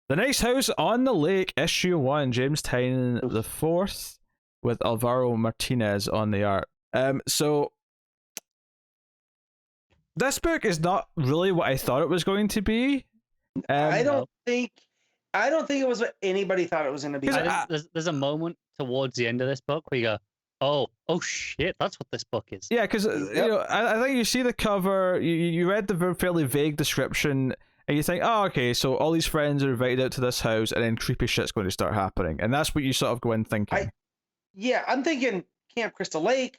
The Nice House on the Lake, issue 1, James Tynion the fourth, with Alvaro Martinez on the art. So this book is not really what I thought it was going to be. I don't think it was what anybody thought it was going to be. There's a moment towards the end of this book where you go, oh shit, that's what this book is. Yeah, because I think you see the cover, you read the fairly vague description, and you think, oh, okay, so all these friends are invited out to this house, and then creepy shit's going to start happening, and that's what you sort of go in thinking. I'm thinking Camp Crystal Lake,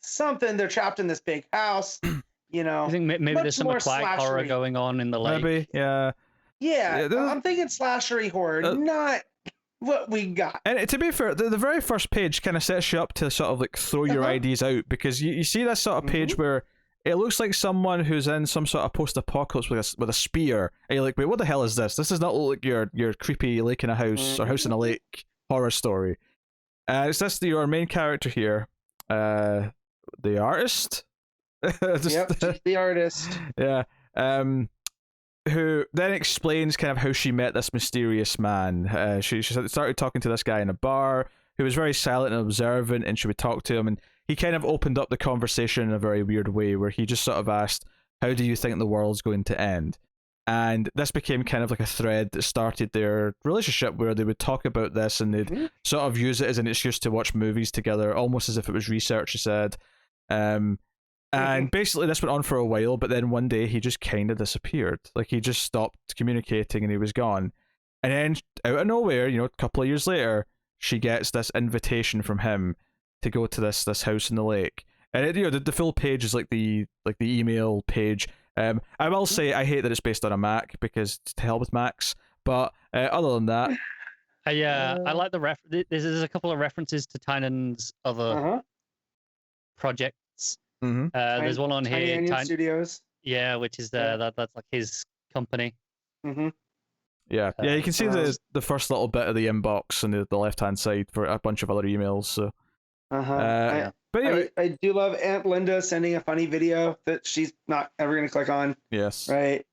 something. They're trapped in this big house, I think maybe there's some quiet horror going on in the lake. Maybe, yeah. Yeah, I'm thinking slashery horror, not what we got. And to be fair, the very first page kind of sets you up to sort of like throw your ideas out, because you see this sort of page where it looks like someone who's in some sort of post-apocalypse with a spear, and you're like, wait, what the hell is this? This does not look like your creepy lake in a house or house in a lake horror story. It's just your main character here, the artist. She's the artist. Yeah. Who then explains kind of how she met this mysterious man. She started talking to this guy in a bar who was very silent and observant, and she would talk to him, and he kind of opened up the conversation in a very weird way, where he just sort of asked, how do you think the world's going to end? And this became kind of like a thread that started their relationship, where they would talk about this, and they'd sort of use it as an excuse to watch movies together, almost as if it was research, he said. And basically this went on for a while, but then one day he just kind of disappeared. Like, he just stopped communicating and he was gone. And then out of nowhere, a couple of years later, she gets this invitation from him to go to this house in the lake. And the full page is like the email page. I will say I hate that it's based on a Mac, because to hell with Macs. But other than that, I like the there's a couple of references to Tynion's other projects. There's one on here, Tynion Studios. Yeah, which is that's like his company. Yeah, you can see the first little bit of the inbox on the left hand side for a bunch of other emails. So, but anyway, I do love Aunt Linda sending a funny video that she's not ever going to click on. Yes. Right.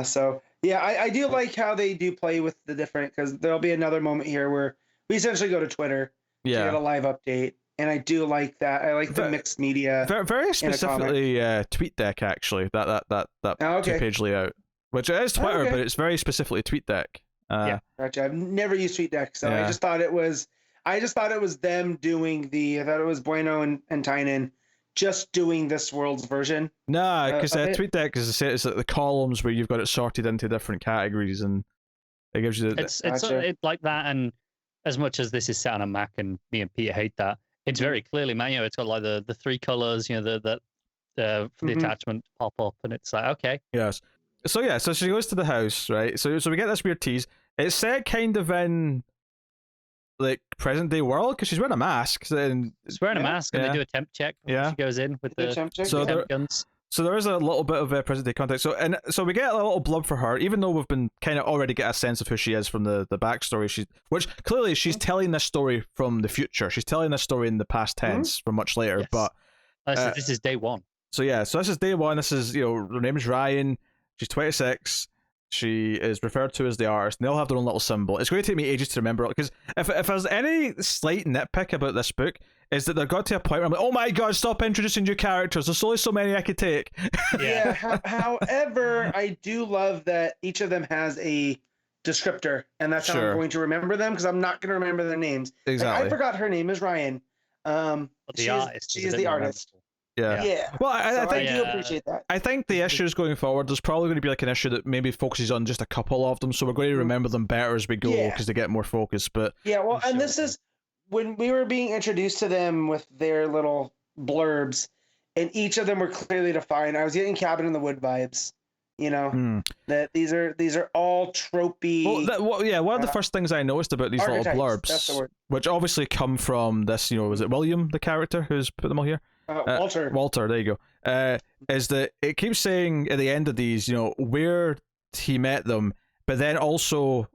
So yeah, I do like how they do play with the different, because there'll be another moment here where we essentially go to Twitter to get a live update. And I do like that. I like the mixed media. Very specifically, TweetDeck, actually. That 2-page layout, which is Twitter, but it's very specifically TweetDeck. Gotcha. I've never used TweetDeck, so I just thought it was. Them doing I thought it was Bueno and Tynion just doing this world's version. Nah, because TweetDeck is like the columns where you've got it sorted into different categories, and it gives you it's like that. And as much as this is set on a Mac, and me and Peter hate that, it's very clearly manual. It's got like the three colors, for the attachment pop up, and it's like, okay. Yes. So she goes to the house, right? So we get this weird tease. It's set kind of in like present day world, because she's wearing a mask. She's wearing a mask, and they do a temp check when she goes in with the temp guns. So there is a little bit of present day context. So we get a little blurb for her, even though we've been kind of already get a sense of who she is from the backstory. Which clearly she's telling this story from the future. She's telling this story in the past tense from much later. Yes. But this is day one. So this is day one. This is her name is Ryan. She's 26. She is referred to as the artist, and they all have their own little symbol. It's going to take me ages to remember it, because if there's any slight nitpick about this book, is that they've got to a point where I'm like, oh my god, stop introducing new characters. There's only so many I could take. Yeah. However, I do love that each of them has a descriptor, and that's how I'm going to remember them, because I'm not going to remember their names. Exactly. Like, I forgot her name is Ryan. She is the artist. Yeah. Well, I do appreciate that. I think the issues going forward, there's probably going to be like an issue that maybe focuses on just a couple of them, so we're going to remember them better as we go, because they get more focus. But and this is when we were being introduced to them with their little blurbs, and each of them were clearly defined. I was getting Cabin in the Wood vibes. That these are all tropey. One of the first things I noticed about these little blurbs, which obviously come from this, was it William, the character who's put them all here? Walter, there you go. Is that it keeps saying at the end of these, where he met them, but then also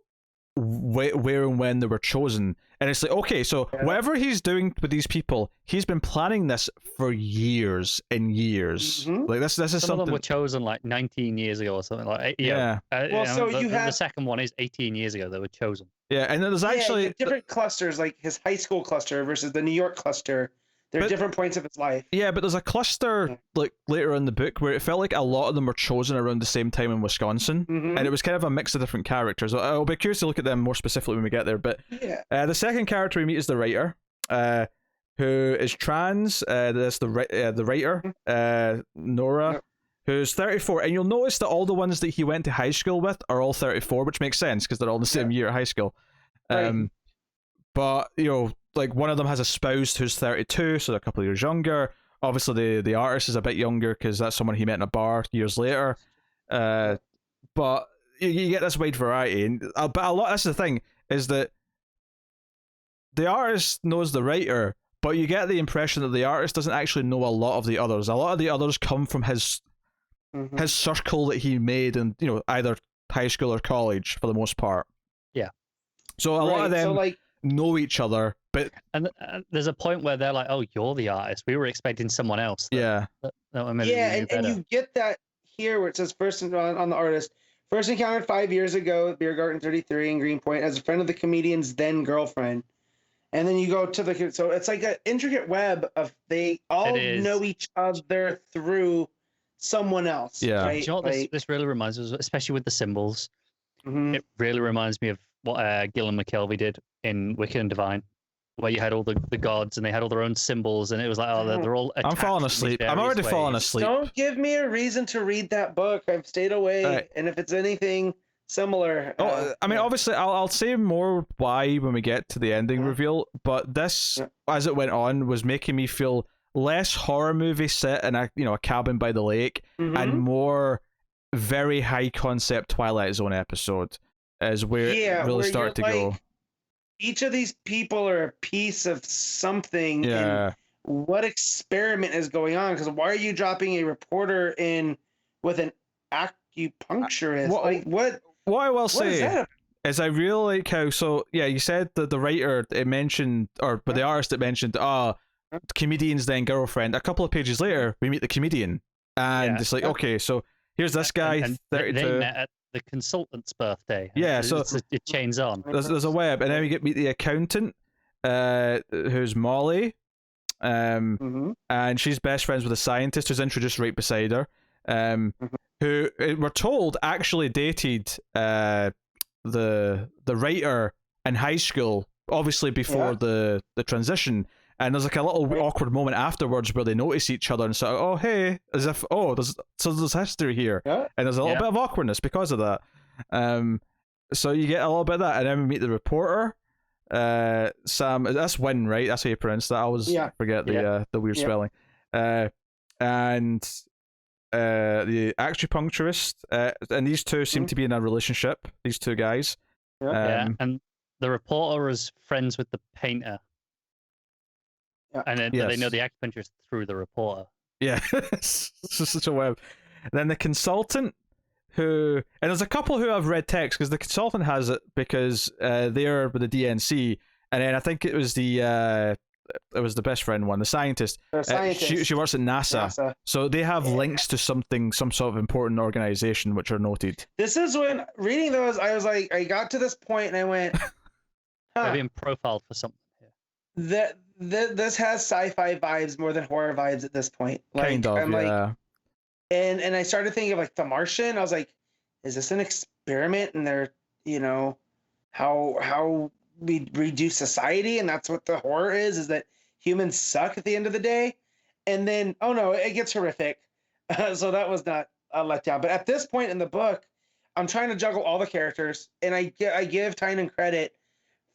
where and when they were chosen. And it's like, okay, so whatever he's doing with these people, he's been planning this for years and years. Like this is Some something. of them were chosen like 19 years ago or something like. Yeah. Well, so the second one is 18 years ago they were chosen. Yeah, and there's actually different clusters, like his high school cluster versus the New York cluster. There are different points of his life. Yeah, but there's a cluster like later in the book where it felt like a lot of them were chosen around the same time in Wisconsin, and it was kind of a mix of different characters. I'll be curious to look at them more specifically when we get there. But the second character we meet is the writer, who is trans. That's the writer, Nora, who's 34, and you'll notice that all the ones that he went to high school with are all 34, which makes sense because they're all in the same year at high school. But like one of them has a spouse who's 32, so they're a couple of years younger. Obviously, the artist is a bit younger because that's someone he met in a bar years later. But you get this wide variety, and but a lot. That's the thing, is that the artist knows the writer, but you get the impression that the artist doesn't actually know a lot of the others. A lot of the others come from his circle that he made in either high school or college for the most part. Yeah. So a lot of them know each other, but there's a point where they're like, "Oh, you're the artist. We were expecting someone else." And you get that here where it says first on the artist. First encountered 5 years ago at Beer Garden 33 in Greenpoint as a friend of the comedian's then girlfriend. And then you go to so it's like an intricate web of they all know each other through someone else. Yeah. Right? You know what this really reminds us, especially with the symbols. It really reminds me of what Gillen McKelvey did in Wicked and Divine, where you had all the gods and they had all their own symbols, and it was like, oh, they're all attached. I'm falling asleep. I'm already falling asleep. Don't give me a reason to read that book. I've stayed away, and if it's anything similar, I mean, obviously, I'll say more why when we get to the ending reveal. But this, as it went on, was making me feel less horror movie set in a cabin by the lake, and more very high concept Twilight Zone episode is where it really started to go. Each of these people are a piece of something. And what experiment is going on? Because why are you dropping a reporter in with an acupuncturist? What I will say is I really like how, you said that the writer it mentioned, but the artist it mentioned, comedian's then girlfriend. A couple of pages later, we meet the comedian, and it's like, okay, so here's this guy, and 32. They met at the consultant's birthday. Yeah, it chains on. There's a web, and then we meet the accountant, who's Molly, and she's best friends with the scientist who's introduced right beside her, who we're told actually dated the writer in high school, obviously before the transition. And there's like a little awkward moment afterwards where they notice each other and say, "Oh, hey," as if, there's history here, and there's a little bit of awkwardness because of that. So you get a little bit of that, and then we meet the reporter, Sam. That's Wynn, right? That's how you pronounce that. I always forget the weird spelling. And the acupuncturist, and these two seem to be in a relationship. These two guys. And the reporter is friends with the painter. And then they know the acupuncturist through the reporter. Yeah, it's such a web. And then the consultant, and there's a couple who have read text because the consultant has it because they're with the DNC, and then I think it was the best friend one, the scientist. She works at NASA, so they have links to some sort of important organization which are noted. This is when reading those, I was like, I got to this point and I went, they're being profiled for something here. This has sci-fi vibes more than horror vibes at this point. Kind of, like, and I started thinking of like The Martian. I was like, is this an experiment? And they're, how we reduce society, and that's what the horror is that humans suck at the end of the day. And then, oh no, it gets horrific. So that was not a letdown. But at this point in the book, I'm trying to juggle all the characters, and I give Tynion credit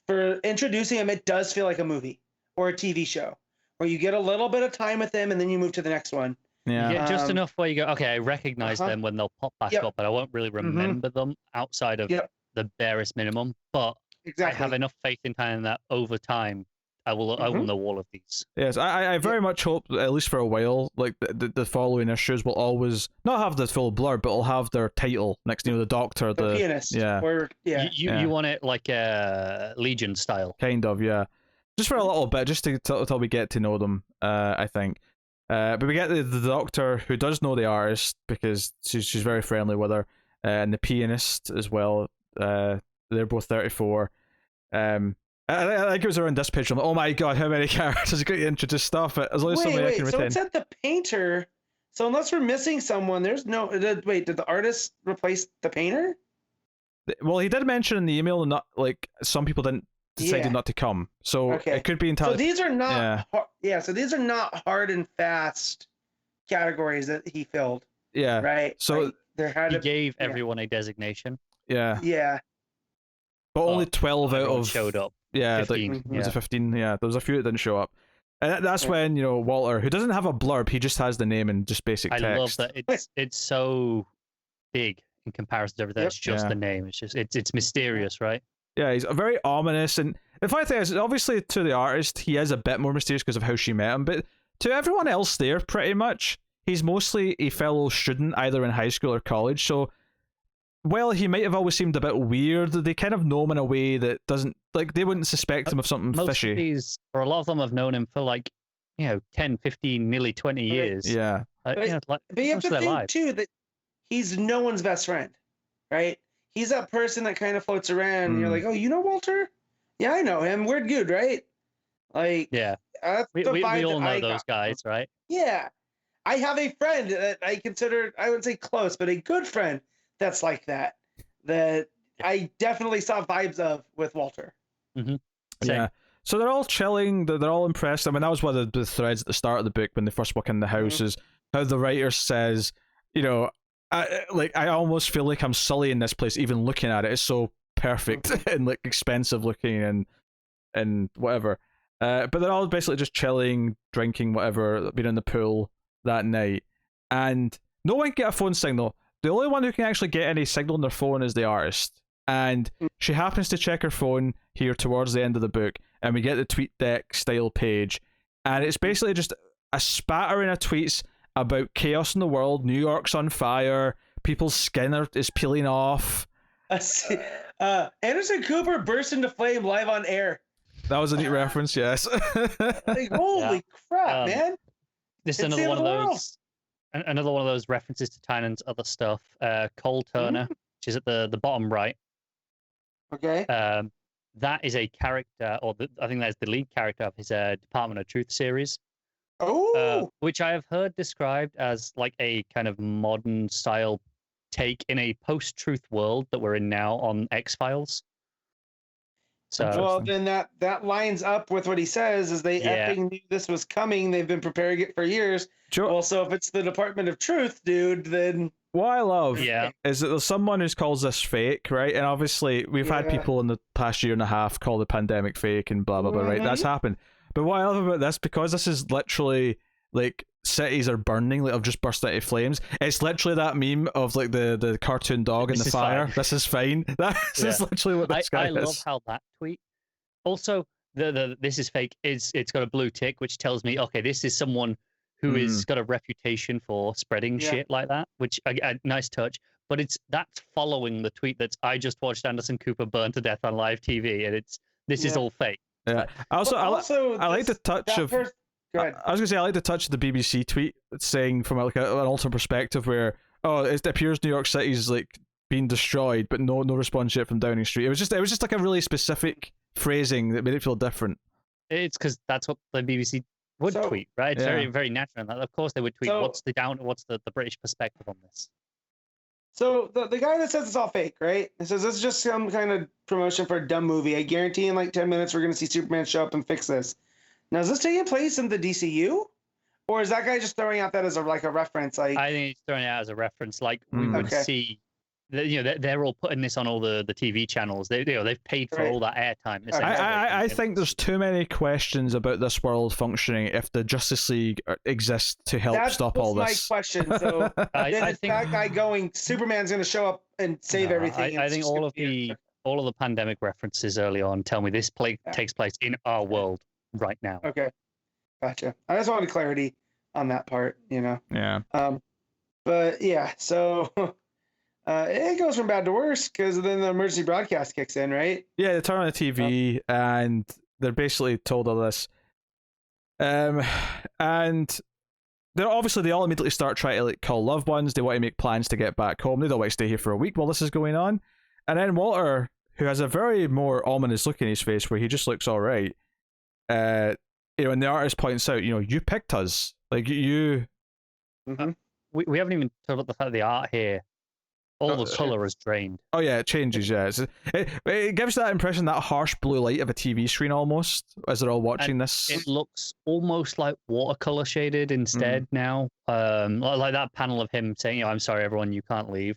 for introducing him. It does feel like a movie or a TV show where you get a little bit of time with them and then you move to the next one. Yeah, you get just enough where you go, okay, I recognize them when they'll pop back up, but I won't really remember them outside of the barest minimum. But I have enough faith in Tynion that over time, I will know all of these. Yes, I very much hope that at least for a while, like the following issues will always not have the full blurb, but will have their title next to the Doctor, the pianist, or You want it like a Legion style, kind of, yeah, just for a little bit, just till we get to know them. I think, but we get the Doctor who does know the artist because she's very friendly with her, and the pianist as well. They're both 34. I think it was around this page. I'm like, oh my god, how many characters? Great to introduce stuff. There's only so many I can retain. So it said the painter. So unless we're missing someone, there's no. Wait, did the artist replace the painter? Well, he did mention in the email not like some people decided not to come, so it could be entirely. So these are not. So these are not hard and fast categories that he filled. Yeah. Right. So like, there had he gave everyone a designation. Yeah. Yeah. But only 12 out of showed up. Yeah, 15. Was it 15? Yeah, there was a few that didn't show up. And that's when, Walter, who doesn't have a blurb, he just has the name and just basic text. I love that it's so big in comparison to everything. It's just the name. It's just it's mysterious, right? Yeah, he's very ominous, and the funny thing is, obviously to the artist, he is a bit more mysterious because of how she met him, but to everyone else there, pretty much, he's mostly a fellow student, either in high school or college, so well, he might have always seemed a bit weird. They kind of know him in a way that doesn't, like, they wouldn't suspect him of something fishy. Most of these, or a lot of them, have known him for like, 10, 15, nearly 20 years. Yeah. But you have to think too that he's no one's best friend, right? He's that person that kind of floats around. And you're like, oh, you know Walter? Yeah, I know him. Weird dude, right? Like, that's we all know those guys, right? Yeah. I have a friend that I consider, I wouldn't say close, but a good friend that's like that I definitely saw vibes of with Walter. Mm-hmm. Yeah. So they're all chilling. They're all impressed. I mean, that was one of the threads at the start of the book when they first walk in the house is how the writer says, I almost feel like I'm sullying this place even looking at it. It's so perfect and like expensive looking and whatever. But they're all basically just chilling, drinking, whatever, being in the pool that night. And no one can get a phone signal. The only one who can actually get any signal on their phone is the artist. And she happens to check her phone here towards the end of the book, and we get the TweetDeck style page. And it's basically just a spattering of tweets about chaos in the world, New York's on fire, people's skin is peeling off. Anderson Cooper burst into flame live on air. That was a neat reference, yes. Like, holy crap, man. This is another one of those references to Tynion's other stuff. Cole Turner, which is at the bottom right. Okay. That is a character, I think that's the lead character of his Department of Truth series. Oh. Which I have heard described as like a kind of modern style take in a post-truth world that we're in now on X-Files. So, well, then that lines up with what he says is they effing knew this was coming. They've been preparing it for years. Sure. Well, so if it's the Department of Truth, dude, then... What I love is that there's someone who calls this fake, right? And obviously, we've had people in the past year and a half call the pandemic fake and blah, blah, blah, right? That's happened. But what I love about this, because this is literally, like, cities are burning, like, have just burst into flames. It's literally that meme of, like, the cartoon dog in the fire. Fine. This is fine. This is literally what this guy is. I love how that tweet... Also, the this is fake. It's got a blue tick, which tells me, okay, this is someone who has got a reputation for spreading shit like that, which a nice touch. But that's following the tweet that's I just watched Anderson Cooper burn to death on live TV, and this is all fake. Yeah. I like the touch of. Go ahead. I was gonna say I like the touch of the BBC tweet saying from like an alternate perspective where it appears New York City's like being destroyed, but no response yet from Downing Street. It was just like a really specific phrasing that made it feel different. It's because that's what the BBC would tweet, right? It's very, very natural. And of course, they would tweet. What's the British perspective on this? So the guy that says it's all fake, right? It says this is just some kind of promotion for a dumb movie. I guarantee in like 10 minutes we're going to see Superman show up and fix this. Now, is this taking place in the DCU, or is that guy just throwing out that as a reference? Like, I think he's throwing it out as a reference. Like we would see. They're all putting this on all the TV channels. They've paid for all that airtime. I think there's too many questions about this world functioning if the Justice League exists to help stop all this. That's my question. So I think that guy going, Superman's going to show up and save everything. I think all of the pandemic references early on tell me this takes place in our world. right now. Okay, gotcha. I just wanted clarity on that part, Yeah. But yeah, so it goes from bad to worse because then the emergency broadcast kicks in, right? Yeah, they turn on the TV and they're basically told all this. And they all immediately start trying to like call loved ones. They want to make plans to get back home. They don't want to stay here for a week while this is going on. And then Walter, who has a very more ominous look in his face where he just looks all right, and the artist points out, you picked us. Like, you... Mm-hmm. We haven't even talked about the fact the art here, all the color is drained. Oh yeah, it changes. Yeah, it gives that impression, that harsh blue light of a TV screen almost, as they're all watching this. It looks almost like watercolor shaded instead now. Like that panel of him saying, "I'm sorry, everyone, you can't leave."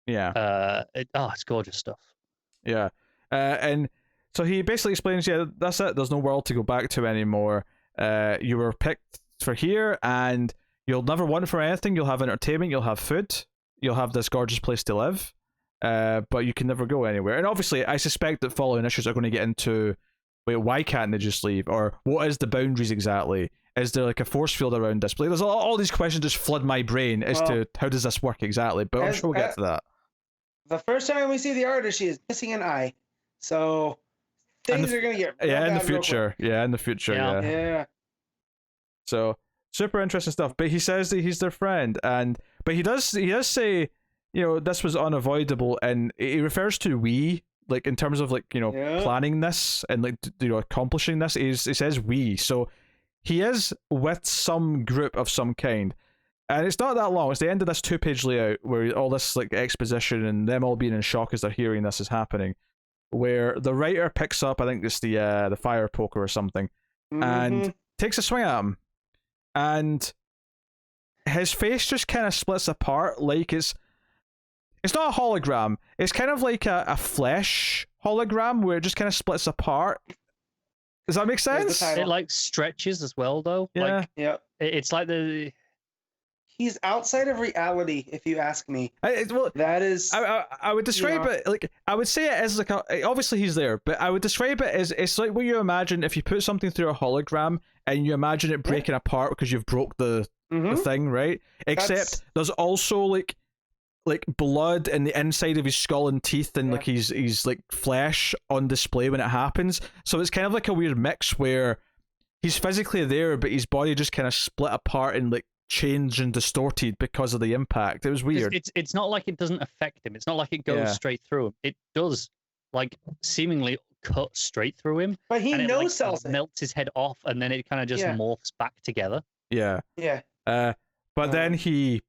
Yeah. It's gorgeous stuff. Yeah. And so he basically explains, yeah, that's it. There's no world to go back to anymore. You were picked for here, and you'll never want for anything. You'll have entertainment. You'll have food. You'll have this gorgeous place to live. But you can never go anywhere. And obviously, I suspect that following issues are going to get into, wait, why can't they just leave? Or what is the boundaries exactly? Is there like a force field around this place? There's all these questions just flood my brain as to how does this work exactly. But I'm sure we'll get to that. The first time we see the artist, she is missing an eye. So things are going to get in the future. Yeah, in the future. Yeah. So super interesting stuff. But he says that he's their friend, but he does say, this was unavoidable, and he refers to we, like in terms of like planning this and like accomplishing this. He says we, so he is with some group of some kind. And it's not that long. It's the end of this 2-page layout where all this like exposition and them all being in shock as they're hearing this is happening, where the writer picks up, I think it's the fire poker or something, and takes a swing at him, and his face just kind of splits apart like it's not a hologram. It's kind of like a flesh hologram where it just kind of splits apart. Does that make sense? It like stretches as well, though. Yeah. Like, yeah. It's like he's outside of reality, if you ask me. That is. I would describe it like, I would say it as like obviously he's there, but I would describe it as, it's like what you imagine if you put something through a hologram and you imagine it breaking apart because you've broke the thing, right? Except there's also like blood in the inside of his skull and teeth, and like he's like flesh on display when it happens. So it's kind of like a weird mix where he's physically there, but his body just kind of split apart and like changed and distorted because of the impact. It was weird. It's not like it doesn't affect him. It's not like it goes straight through him. It does like seemingly cut straight through him. But he knows it melts his head off, and then it kind of just morphs back together. Yeah. Yeah. But then he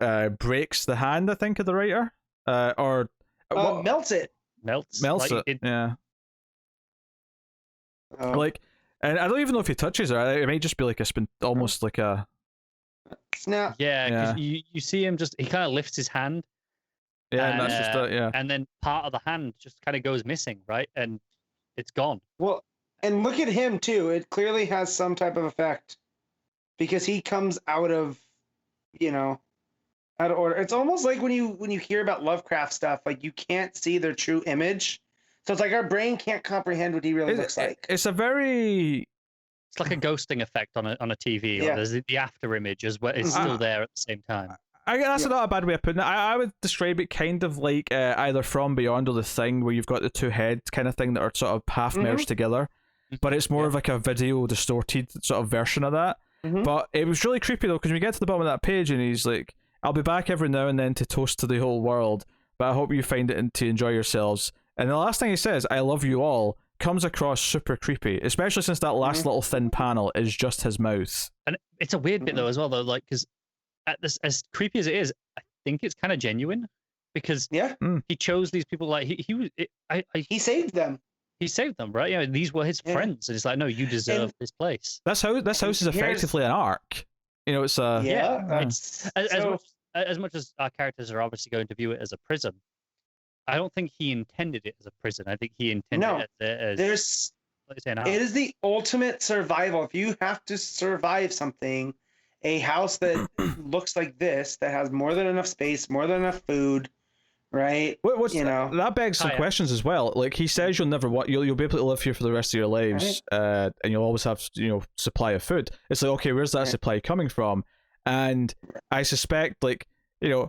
breaks the hand, I think, of the writer, or melts it. Melts like it. Yeah. Like, and I don't even know if he touches her. It might just be like almost like a snap. Yeah, because you see him he kind of lifts his hand. Yeah, and that's just it. Yeah. And then part of the hand just kind of goes missing, right? And it's gone. Well, and look at him too. It clearly has some type of effect because he comes out of, out of order. It's almost like when you hear about Lovecraft stuff, like you can't see their true image. So it's like our brain can't comprehend what he really looks like. It's like a ghosting effect on a TV. Or there's the after image as well. It's still there at the same time. I guess that's not a bad way of putting it. I would describe it kind of like either From Beyond or The Thing, where you've got the two heads kind of thing that are sort of half merged together, but it's more of like a video distorted sort of version of that. But it was really creepy though, because when we get to the bottom of that page and he's like, "I'll be back every now and then to toast to the whole world, but I hope you find it and to enjoy yourselves." And the last thing he says, "I love you all," comes across super creepy, especially since that last little thin panel is just his mouth. And it's a weird bit though as well, though, like because as creepy as it is, I think it's kind of genuine because he chose these people. Like he saved them. He saved them, right? These were his friends, and it's like, no, you deserve this place. This house is effectively an arc. It's as much as our characters are obviously going to view it as a prison. I don't think he intended it as a prison. I think he intended it as it is the ultimate survival. If you have to survive something, a house that looks like this, that has more than enough space, more than enough food, right? What's You know, that begs some questions as well. Like he says, you'll be able to live here for the rest of your lives, and you'll always have supply of food. It's like, okay, where's that supply coming from? And I suspect him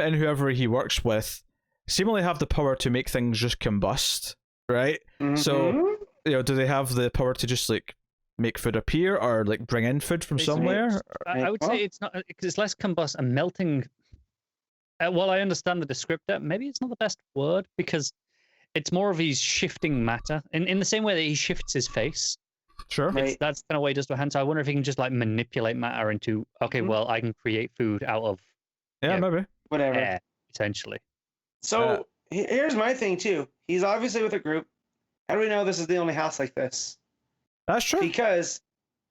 and whoever he works with seemingly have the power to make things just combust, right? So do they have the power to just like make food appear or like bring in food from somewhere? I would say it's not, because it's less combust and melting. While I understand the descriptor, maybe it's not the best word, because it's more of he's shifting matter in the same way that he shifts his face. Sure. That's kind of what he does to a hand. So I wonder if he can just like manipulate matter into, okay, well, I can create food out of maybe whatever air, essentially. So here's my thing too. He's obviously with a group. How do we know this is the only house like this? That's true. Because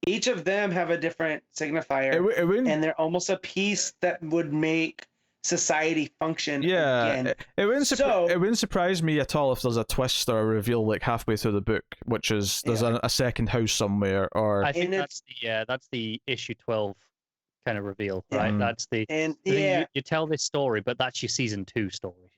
each of them have a different signifier, and they're almost a piece that would make society function. Again. It wouldn't surprise me at all if there's a twist or a reveal like halfway through the book, which is there's a second house somewhere. Or I think that's the issue 12 kind of reveal, right? That's you tell this story, but that's your season 2 story,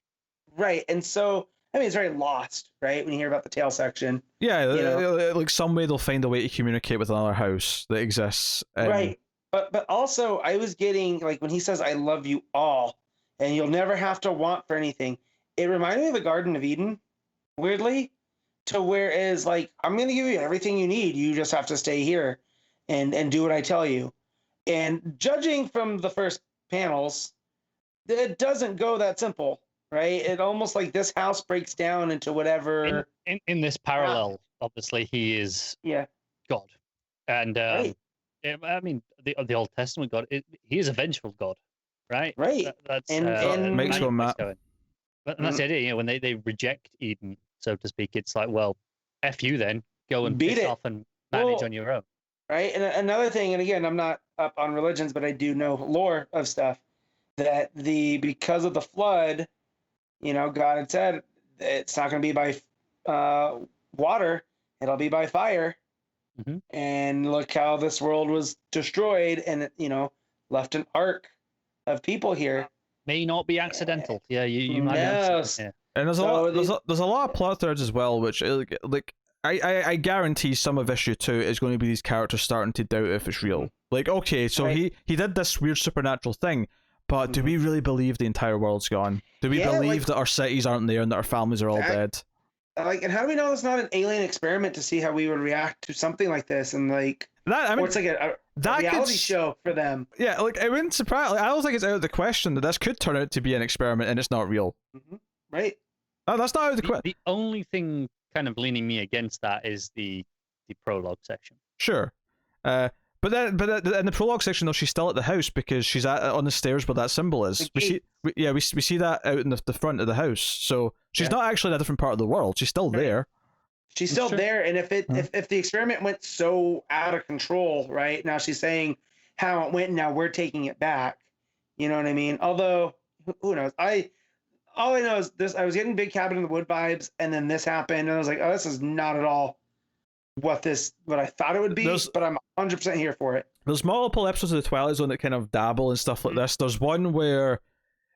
right? And so I mean, it's very lost, right? When you hear about the tail section, like some way they'll find a way to communicate with another house that exists, right? But also, I was getting, like, when he says, I love you all, and you'll never have to want for anything, it reminded me of the Garden of Eden, weirdly, to whereas, like, I'm going to give you everything you need. You just have to stay here and do what I tell you. And judging from the first panels, it doesn't go that simple, right? It almost like this house breaks down into whatever. In this parallel, obviously, he is God. And, I mean, the Old Testament God, he is a vengeful God, right? Right. That's makes one mad. But that's the idea, when they reject Eden, so to speak, it's like, well, F you then, go and piss off and manage on your own. Right. And another thing, and again, I'm not up on religions, but I do know lore of stuff, that because of the flood, God had said it's not going to be by water, it'll be by fire. And look how this world was destroyed, and left an arc of people here. May not be accidental. Yeah, you might. Yes. Yeah. And there's a lot of plot threads as well, which like I guarantee some of issue 2 is going to be these characters starting to doubt if it's real. Like, okay, so he did this weird supernatural thing, but do we really believe the entire world's gone? Do we believe that our cities aren't there and that our families are all dead? And how do we know it's not an alien experiment to see how we would react to something like this? And like that, I mean, or it's like a reality show for them. Yeah, like it wouldn't surprise. Like, I don't think it's out of the question that this could turn out to be an experiment and it's not real. Right. No, that's not out of the question. The only thing kind of leaning me against that is the prologue section. Sure, but in the prologue section though, she's still at the house because she's on the stairs where that symbol is. We see that out in the front of the house. So she's not actually in a different part of the world. She's still there. She's still there, and if the experiment went so out of control, right now she's saying how it went, and now we're taking it back. You know what I mean? Although, who knows? All I know is this: I was getting Big Cabin in the Wood vibes, and then this happened, and I was like, oh, this is not at all what I thought it would be. But I'm 100% here for it. There's multiple episodes of the Twilight Zone that kind of dabble and stuff like this. There's one where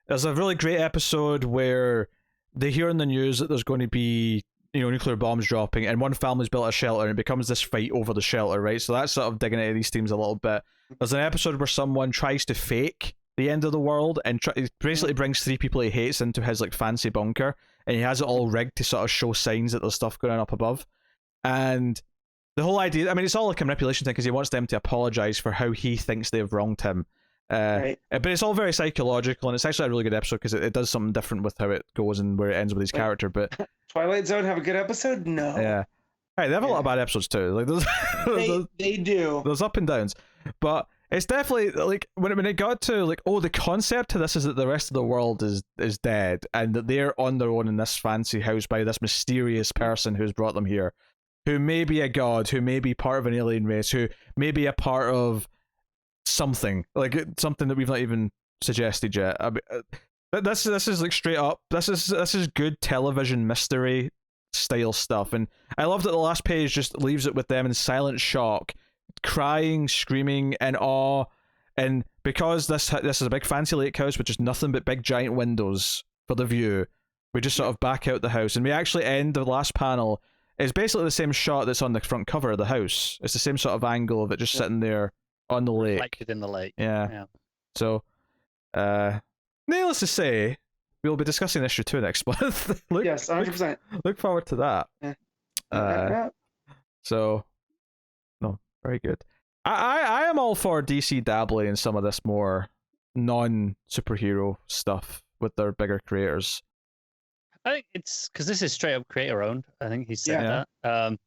there's a really great episode where they hear in the news that there's going to be nuclear bombs dropping, and one family's built a shelter, and it becomes this fight over the shelter, right? So that's sort of digging into these themes a little bit. There's an episode where someone tries to fake the end of the world and basically brings 3 people he hates into his like fancy bunker, and he has it all rigged to sort of show signs that there's stuff going on up above. And the whole idea, I mean, it's all like a manipulation thing because he wants them to apologize for how he thinks they've wronged him. But it's all very psychological, and it's actually a really good episode because it does something different with how it goes and where it ends with his character. But Twilight Zone have a good episode? No. Yeah. Hey, they have a lot of bad episodes too. Like they do. There's up and downs, but it's definitely like when it got to like, oh, the concept to this is that the rest of the world is dead and that they're on their own in this fancy house by this mysterious person who's brought them here, who may be a god, who may be part of an alien race, who may be a part of something that we've not even suggested yet. I mean, this is like straight up. This is good television mystery style stuff, and I love that the last page just leaves it with them in silent shock, crying, screaming in awe, and because this is a big fancy lake house which is nothing but big giant windows, for the view. We just sort of back out the house, and we actually end the last panel. It's basically the same shot that's on the front cover of the house. It's the same sort of angle of it just sitting there on the lake. Reflected in the lake. Yeah. So, needless to say, we'll be discussing issue 2 next month. Yes, 100%. Look forward to that. Yeah. So, no, very good. I am all for DC dabbling in some of this more non-superhero stuff with their bigger creators. I think it's because this is straight up creator owned. I think he said that.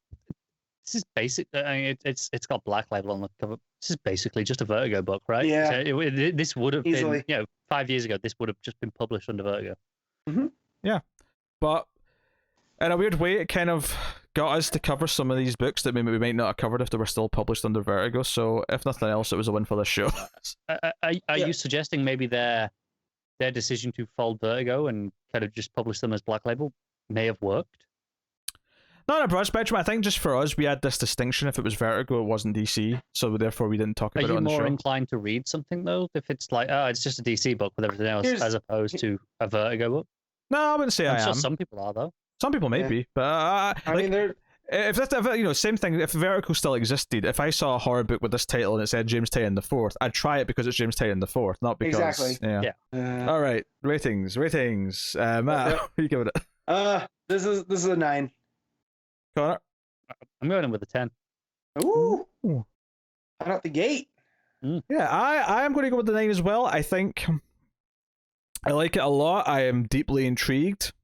This is basic. I mean, it's got Black Label on the cover. This is basically just a Vertigo book, right? Yeah. So this would have Easily. been, 5 years ago. This would have just been published under Vertigo. Mm-hmm. Yeah, but in a weird way, it kind of got us to cover some of these books that maybe we might not have covered if they were still published under Vertigo. So, if nothing else, it was a win for this show. Are you suggesting maybe their decision to fold Vertigo and kind of just publish them as Black Label may have worked? Not in a broad spectrum. I think just for us, we had this distinction. If it was Vertigo, it wasn't DC. So therefore, we didn't talk about it on the show. Are you more inclined to read something, though, if it's like, it's just a DC book with everything else, as opposed to a Vertigo book? No, I wouldn't say I'm I sure am. some people are, though. Some people may be, but I mean, they're... if same thing. If Vertigo still existed, if I saw a horror book with this title and it said James Tynion the Fourth, I'd try it because it's James Tynion the Fourth, not because. Exactly. Yeah. All right, ratings. Matt, what are you giving it? This is a 9. Connor? I'm going in with a 10. Ooh. Right out the gate. Yeah, I am going to go with the 9 as well. I think I like it a lot. I am deeply intrigued.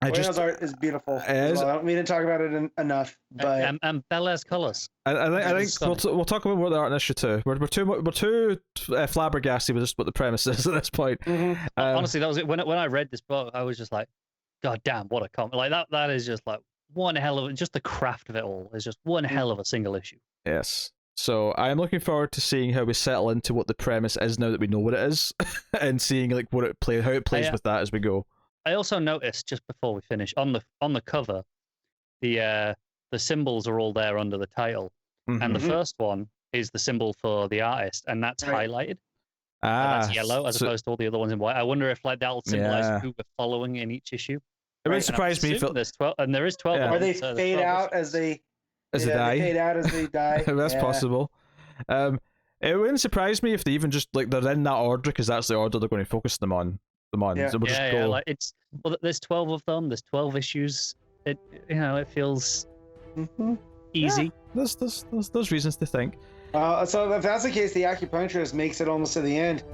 Oreo's art is beautiful. I don't mean to talk about it enough, but and Bella's colors. I think we'll talk about what the art in issue 2. We're too flabbergasted with just what the premise is at this point. Mm-hmm. Honestly, that was it. When I read this book, I was just like, God damn, what a comic! Like that is just like one hell of just the craft of it all is just one hell of a single issue. Yes. So I am looking forward to seeing how we settle into what the premise is now that we know what it is, and seeing like how it plays with that as we go. I also noticed just before we finish on the cover, the symbols are all there under the title, and the first one is the symbol for the artist, and that's highlighted. That's yellow as opposed to all the other ones in white. I wonder if like that'll symbolize who we're following in each issue. It would surprise me if there's 12, and there is 12. Or they fade out as they die. They fade out as they die. That's possible. It wouldn't surprise me if they even just like they're in that order because that's the order they're going to focus them on. Yeah. So we'll just go. Like there's 12 of them. There's 12 issues. It feels easy. Yeah, there's reasons to think. So if that's the case, the acupuncturist makes it almost to the end.